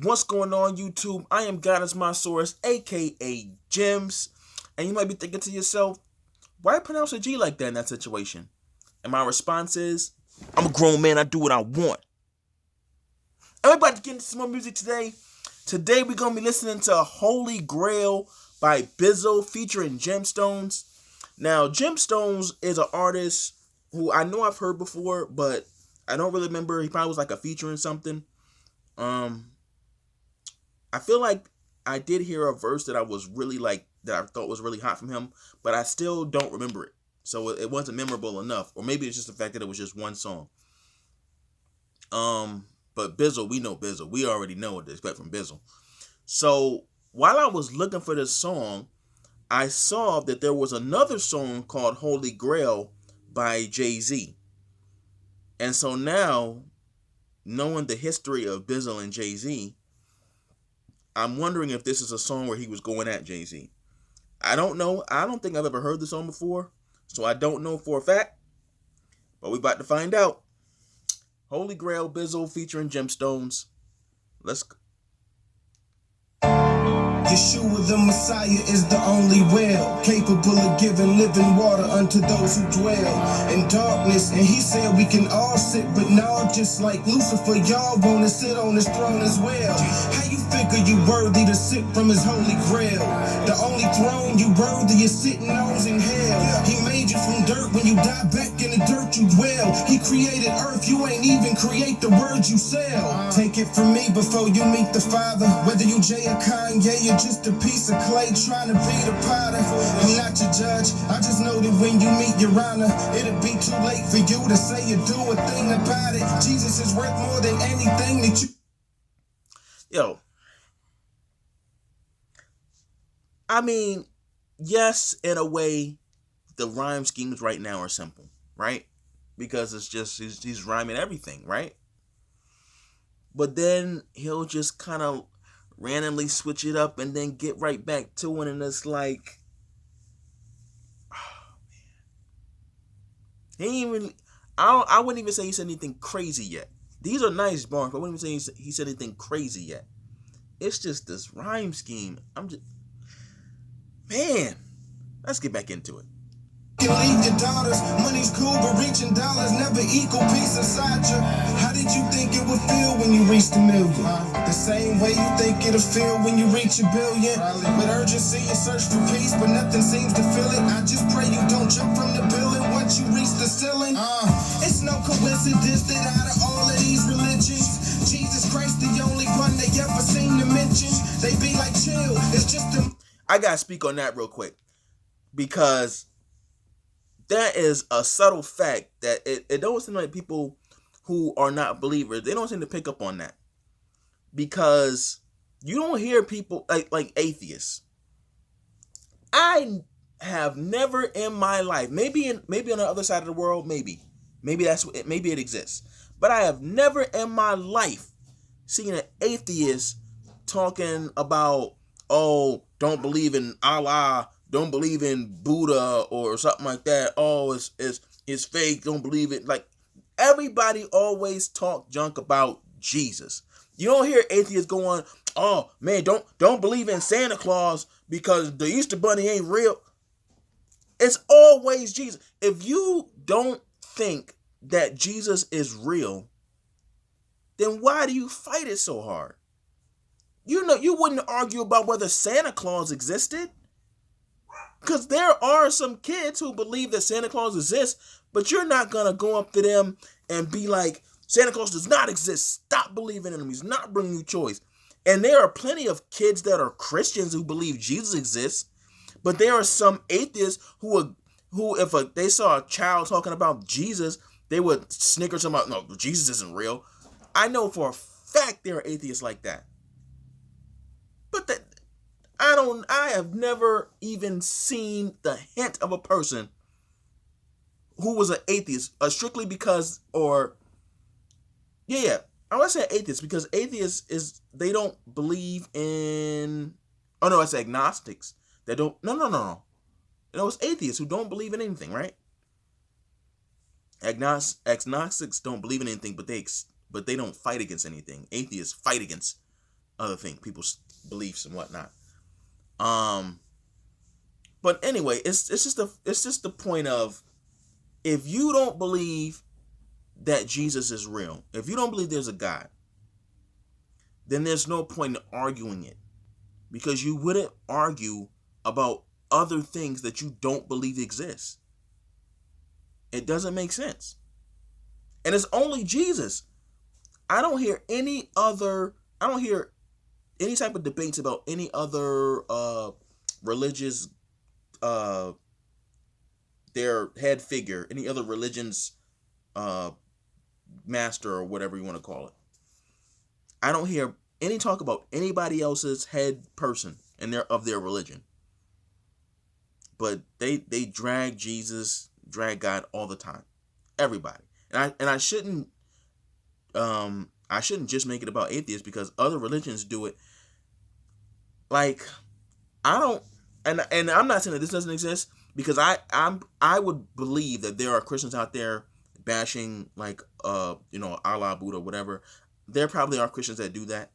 What's going on, YouTube? I am God is my source, aka Gems. And you might be thinking to yourself, why pronounce a G like that in that situation? And my response is, I'm a grown man, I do what I want. I'm about to get into some more music today. Today we're gonna be listening to Holy Grail by Bizzle featuring Gemstones. Now, Gemstones is an artist who I know I've heard before, but I don't really remember. He probably was like a feature in something. Um, I feel like I did hear a verse that I was really like that I thought was really hot from him, but I still don't remember it. So it wasn't memorable enough, or maybe it's just the fact that it was just one song. But Bizzle, we know Bizzle. We already know what to expect from Bizzle. So while I was looking for this song, I saw that there was another song called Holy Grail by Jay-Z. And so now, knowing the history of Bizzle and Jay-Z, I'm wondering if this is a song where he was going at Jay-Z. I don't know. I don't think I've ever heard the song before, so I don't know for a fact. But we about to find out. Holy Grail, Bizzle featuring Gemstones. Let's go. Yeshua the Messiah is the only well, capable of giving living water unto those who dwell in darkness. And he said we can all sit, but no, just like Lucifer, y'all wanna sit on his throne as well. How you figure you worthy to sit from his holy grail? The only throne you worthy is sitting on in hell. He made you from dirt, when you die back in the dirt you dwell. He created earth, you ain't even create the words you sell. Take it from me before you meet the Father, whether you Jay or Kanye or just a piece of clay trying to be the potter. I'm not your judge, I just know that when you meet your honor, it'll be too late for you to say or do a thing about it. Jesus is worth more than anything that you... Yo. I mean, yes, in a way, the rhyme schemes right now are simple, right? Because it's just, he's rhyming everything, right? But then he'll just kind of randomly switch it up and then get right back to it, and it's like, oh, man. He even, I wouldn't even say he said anything crazy yet. These are nice bars, but I wouldn't even say he said anything crazy yet. It's just this rhyme scheme. Man, let's get back into it. You leave your daughters, money's cool, but reaching dollars never equal peace inside you. How did you think it would feel when you reached a million? The same way you think it'll feel when you reach a billion. With urgency you search for peace, but nothing seems to fill it. I just pray you don't jump from the building once you reach the ceiling. It's no coincidence that out of all of these religions, Jesus Christ the only one they ever seem to mention. They be like, chill, it's just a... I gotta speak on that real quick, because that is a subtle fact that it don't seem like people who are not believers, they don't seem to pick up on that. Because you don't hear people like atheists. I have never in my life, maybe on the other side of the world, maybe it exists, but I have never in my life seen an atheist talking about, oh, don't believe in Allah, don't believe in Buddha or something like that. Oh, it's fake. Don't believe it. Like, everybody always talk junk about Jesus. You don't hear atheists going, oh man, don't believe in Santa Claus because the Easter Bunny ain't real. It's always Jesus. If you don't think that Jesus is real, then why do you fight it so hard? You know, you wouldn't argue about whether Santa Claus existed. Because there are some kids who believe that Santa Claus exists, but you're not going to go up to them and be like, Santa Claus does not exist. Stop believing in him. He's not bringing you choice. And there are plenty of kids that are Christians who believe Jesus exists, but there are some atheists who if they saw a child talking about Jesus, they would snicker something out, no, Jesus isn't real. I know for a fact there are atheists like that. But I have never even seen the hint of a person who was an atheist, strictly because, or, I want to say atheist, because atheists they don't believe in, oh no, it's agnostics. They don't, no. It's atheists who don't believe in anything, right? Agnostics don't believe in anything, but they don't fight against anything. Atheists fight against other things, people's beliefs and whatnot. But anyway, it's just the point of, if you don't believe that Jesus is real, if you don't believe there's a God, then there's no point in arguing it, because you wouldn't argue about other things that you don't believe exist. It doesn't make sense. And it's only Jesus. I don't hear any type of debates about any other religious their head figure, any other religion's master, or whatever you want to call it. I don't hear any talk about anybody else's head person of their religion. But they drag Jesus, drag God all the time. Everybody. And I shouldn't just make it about atheists, because other religions do it. Like, I don't, and I'm not saying that this doesn't exist, because I would believe that there are Christians out there bashing, like, Allah, Buddha, whatever. There probably are Christians that do that.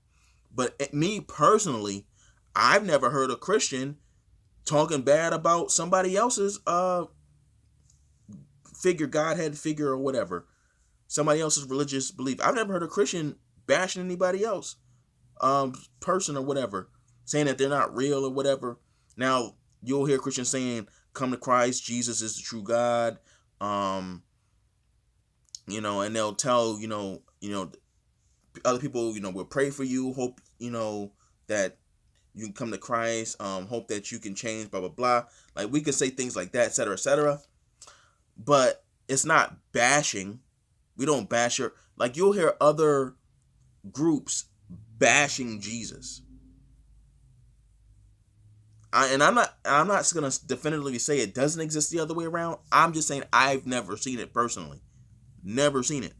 But me personally, I've never heard a Christian talking bad about somebody else's figure, Godhead figure, or whatever, somebody else's religious belief. I've never heard a Christian bashing anybody else, person or whatever, saying that they're not real or whatever. Now, you'll hear Christians saying, "Come to Christ, Jesus is the true God," and they'll tell other people, we'll pray for you, hope that you can come to Christ, hope that you can change, blah blah blah. Like, we can say things like that, etc., etc. But it's not bashing. We don't bash her. Like, you'll hear other groups bashing Jesus. I'm not gonna definitively say it doesn't exist the other way around. I'm just saying I've never seen it personally. Never seen it.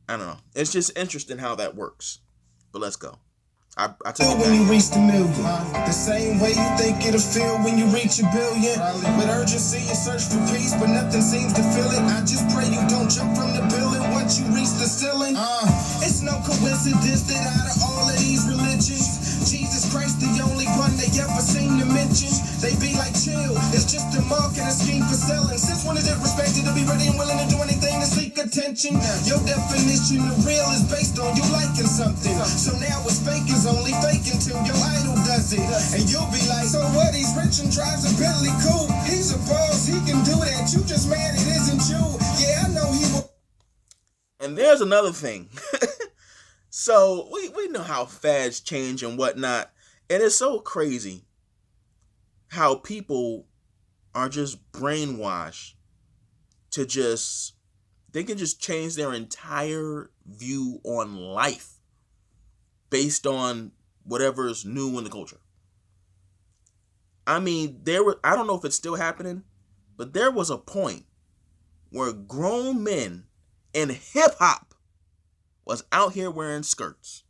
I don't know. It's just interesting how that works. But let's go. I tell you when you reach the million, the same way you think it'll feel when you reach a billion. With urgency you search for peace, but nothing seems to fill it. I just pray you don't jump from the building once you reach the ceiling. It's no coincidence that out of all of these religions, Jesus Christ the only one they ever seem to mention. They be like, chill, it's just a marketing scheme for selling. Since when is it respected to be ready and willing to do anything to seek attention? Your definition of real is based on you liking something. So now it's fake is only fake until your idol does it. And you'll be like, so what, he's rich and drives a Bentley coupe. He's a boss, he can do that. You just mad it isn't you. Yeah, I know he will. And there's another thing. So we know how fads change and whatnot. And it's so crazy how people are just brainwashed to they can just change their entire view on life based on whatever is new in the culture. I mean, I don't know if it's still happening, but there was a point where grown men in hip hop was out here wearing skirts.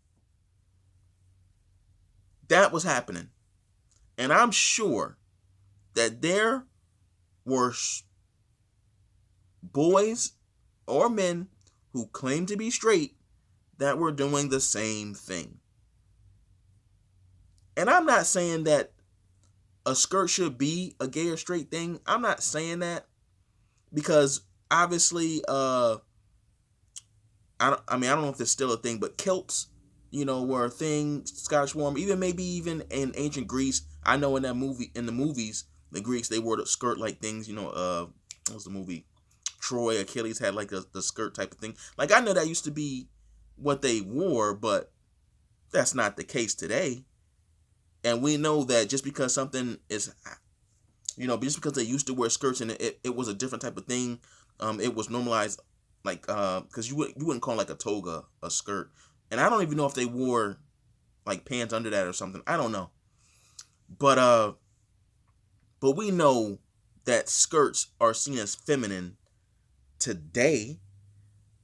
That was happening. And I'm sure that there were boys or men who claimed to be straight that were doing the same thing. And I'm not saying that a skirt should be a gay or straight thing. I'm not saying that, because obviously, I don't know if it's still a thing, but kilts, were a thing. Scottish warm, maybe even in ancient Greece. I know in the movies, the Greeks, they wore the skirt like things. What was the movie? Troy, Achilles had like the skirt type of thing. Like, I know that used to be what they wore, but that's not the case today. And we know that just because something is, just because they used to wear skirts and it was a different type of thing, it was normalized, like, because you wouldn't call like a toga a skirt. And I don't even know if they wore like pants under that or something. I don't know. But we know that skirts are seen as feminine today.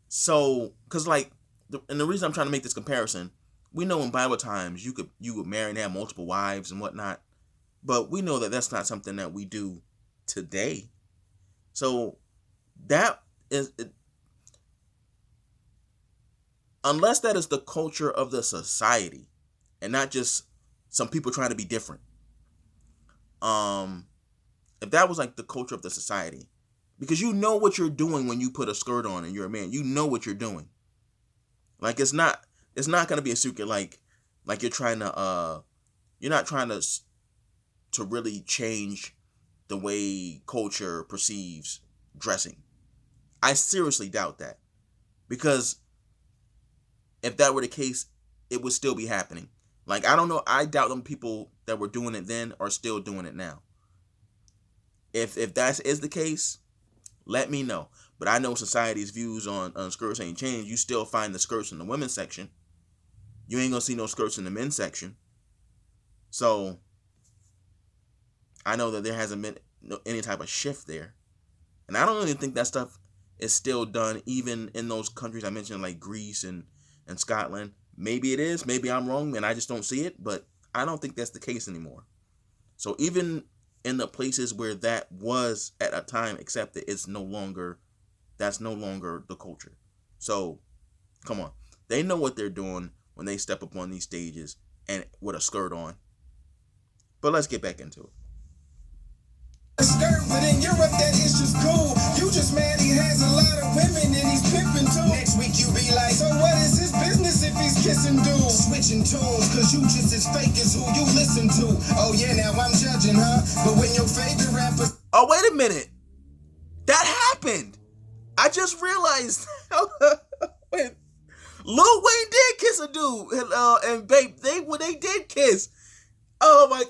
So, because and the reason I'm trying to make this comparison, we know in Bible times you would marry and have multiple wives and whatnot, but we know that that's not something that we do today. So that is unless that is the culture of the society and not just some people trying to be different. If that was like the culture of the society, because you know what you're doing when you put a skirt on and you're a man, you know what you're doing. Like it's not going to be a secret. Like you're trying to, you're not trying to really change the way culture perceives dressing. I seriously doubt that, because if that were the case, it would still be happening. Like, I don't know. I doubt them people that were doing it then are still doing it now. If that is the case, let me know. But I know society's views on skirts ain't changed. You still find the skirts in the women's section. You ain't gonna see no skirts in the men's section. So I know that there hasn't been any type of shift there. And I don't even think that stuff is still done even in those countries I mentioned, like Greece and Scotland. Maybe it is. Maybe I'm wrong and I just don't see it. But I don't think that's the case anymore. So even in the places where that was at a time accepted, that's no longer the culture. So come on. They know what they're doing when they step up on these stages and with a skirt on. But let's get back into it. Skirt, but in Europe that is just cool. You just mad he has a lot of women and he's pimping too. Next week you be like, so what is his business if he's kissing dudes? Switching tunes, cause you just as fake as who you listen to. Oh yeah, now I'm judging, huh? But when your favorite rapper... Oh, wait a minute. That happened. I just realized. Wait. Lil Wayne did kiss a dude. And babe, they did kiss. Oh my...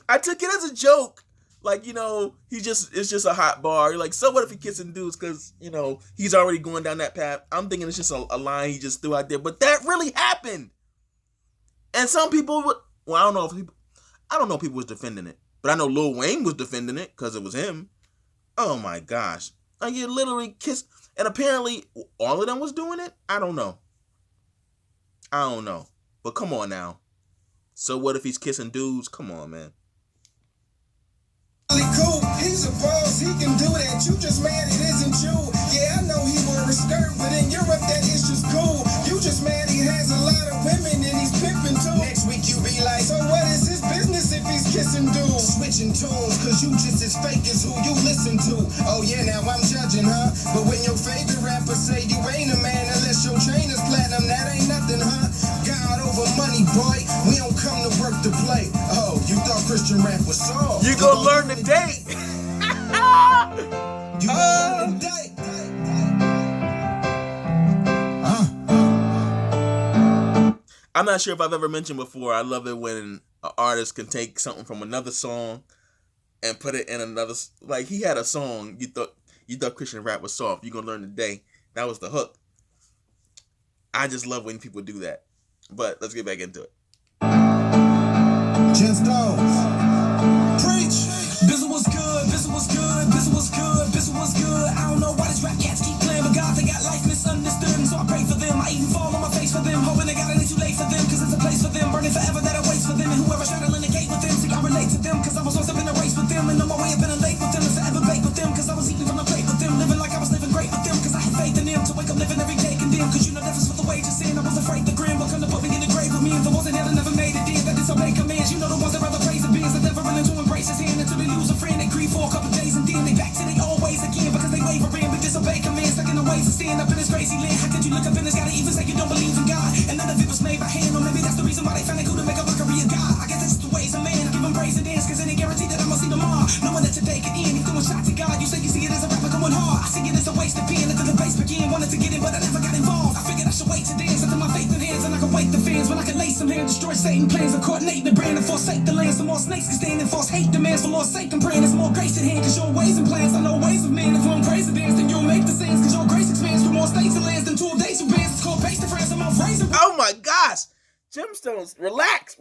I took it as a joke. Like, it's just a hot bar. You're like, so what if he kissing dudes? Because, he's already going down that path. I'm thinking it's just a line he just threw out there. But that really happened. And some people would, well, I don't know if people was defending it. But I know Lil Wayne was defending it because it was him. Oh my gosh. Like, you literally kissed. And apparently all of them was doing it? I don't know. But come on now. So what if he's kissing dudes? Come on, man. Cool. He's a boss, he can do that. You just mad it isn't you. Yeah, I know he wore a skirt, but in Europe that is just cool. You just mad he has a lot of women and he's pimping too. Next week you be like, so what is his business if he's kissing dudes? Switching tunes, cause you just as fake as who you listen to. Oh yeah, now I'm judging, huh? But when your favorite rapper say you ain't a man unless your chain is platinum, that ain't nothing, huh? God over money, boy. We don't come to work to play. Oh, you thought Christian rap was soft? You gonna learn today. You gonna learn today. I'm not sure if I've ever mentioned before, I love it when an artist can take something from another song and put it in another. Like, he had a song, you thought Christian rap was soft. You gonna learn today. That was the hook. I just love when people do that. But let's get back into it. Gemstones. Preach. Bizzle was good, Bizzle was good, Bizzle was good, Bizzle was good. I don't know why these rap cats keep playing, but God, they got life misunderstood, and so I pray for them. I even fall on my face for them, hoping they got it too late for them, cause it's a place for them, burning forever that awaits for them, and whoever straddling the gate with them, see I relate to them, cause I was once up in a race with them, and on my way up in a lake with them, and forever bake with them, cause I was eating from the plate with them, living like I was living great with them, cause I had faith in them, to wake up living every day condemned, cause you know that's for the wages sin. I was afraid the grim will come to put me in the grave with me, and the ones that never made it in, that disobey commands, you know the ones that rather praise the beings, that never willing to embrace his hand until they lose a friend, they grieve for a couple days, and then they back to their old ways again, because they wavering, but disobey commands, stuck in the ways of sin, up in this crazy land. How could you look up in this sky to even say you don't believe in God, and none of it was made by hand, or maybe that's the reason why they found it cool to make a mockery of God. I guess that's just the ways of man. I give him praise and dance, cause it ain't guaranteed that I'ma see tomorrow, knowing that today could end. He's throwing shots at God, you say you see it as a rapper going hard, I see it as a waste of pen, until the bass begin, wanted to get in, but I never got involved. I figured I should wait to dance until my faith in hands, and I can wake the fans, when I can lace some hands, destroy Satan plans, and coordinate the brand, and forsake the land, so more snakes can stand, and false hate demands, for Lord's sake I'm praying, there's more grace at hand, cause your ways and plans, I know ways of men, if one praise and dance, then you'll make the scenes, cause your grace expands through more states and lands than 2 days of bands. It's called pace to France, I'm off raising. Oh my gosh. Gemstones, relax.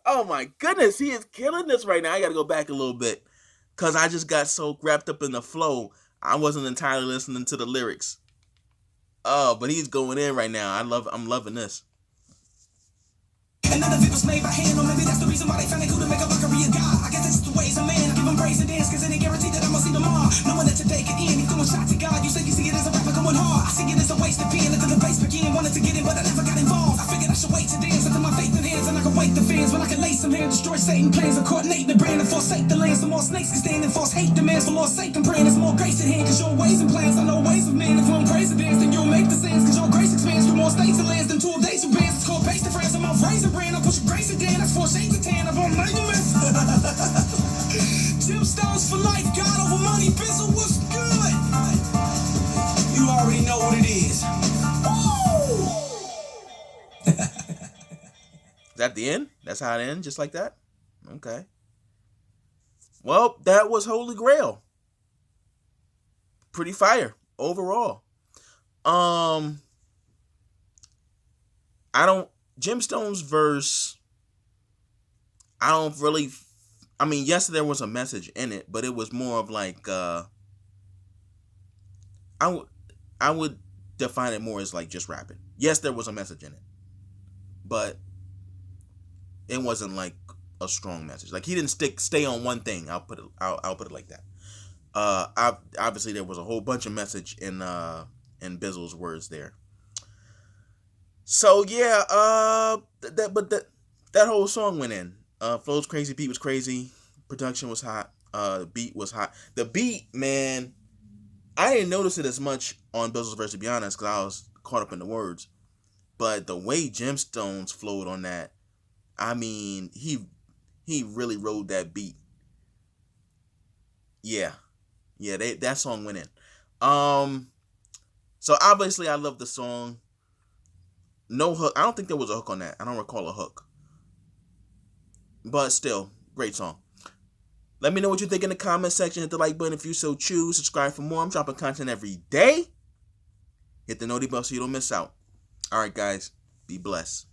Oh my goodness, he is killing this right now. I gotta go back a little bit, cause I just got so wrapped up in the flow, I wasn't entirely listening to the lyrics. Oh, but he's going in right now. I'm loving this. And none of it was made by hand, or maybe that's the reason why they found it cool to make a mockery of God. I guess that's just the ways of man. I give him praise and dance, cause it ain't guaranteed that I'ma see tomorrow, knowing that today could end. He's throwing shots at God, you say you see it as a rapper going hard, I see it as a waste of pen, wanted to get in, but I never got involved. I figured I should wait to dance until my faith in hands, and I can wake the fans when I can lace some hands, destroy Satan plans, and coordinate the brand and forsake the land. Some more snakes can stand and false hate demands. For Lord's sake, I'm praying there's more grace at hand, cause your ways and plans are no ways of man. If I'm crazy dance, then you'll make the sands, cause your grace expands through more states and lands than 2 days of bands. It's called paste the friends, I'm off razor brand. I push a grace again, that's 4 shades of tan. I'm on measurements. Gemstones for life, God over money, Bizzle was good. You already know what it is. Is that the end? That's how it ends, just like that? Okay. Well, that was Holy Grail. Pretty fire overall. Gemstones verse, I don't really, yes, there was a message in it, but it was more of like, I would define it more as like just rapping. Yes, there was a message in it, but it wasn't like a strong message. Like he didn't stay on one thing. I'll put it like that. Obviously there was a whole bunch of message in Bizzle's words there. So yeah, that whole song went in. Flow's crazy, beat was crazy, production was hot, beat was hot. The beat, man, I didn't notice it as much on Bizzle's verse, to be honest, because I was caught up in the words. But the way Gemstones flowed on that, he really rode that beat. Yeah, that song went in. So obviously I love the song. No hook. I don't think there was a hook on that. I don't recall a hook. But still, great song. Let me know what you think in the comment section. Hit the like button if you so choose. Subscribe for more. I'm dropping content every day. Hit the noti bell so you don't miss out. All right, guys. Be blessed.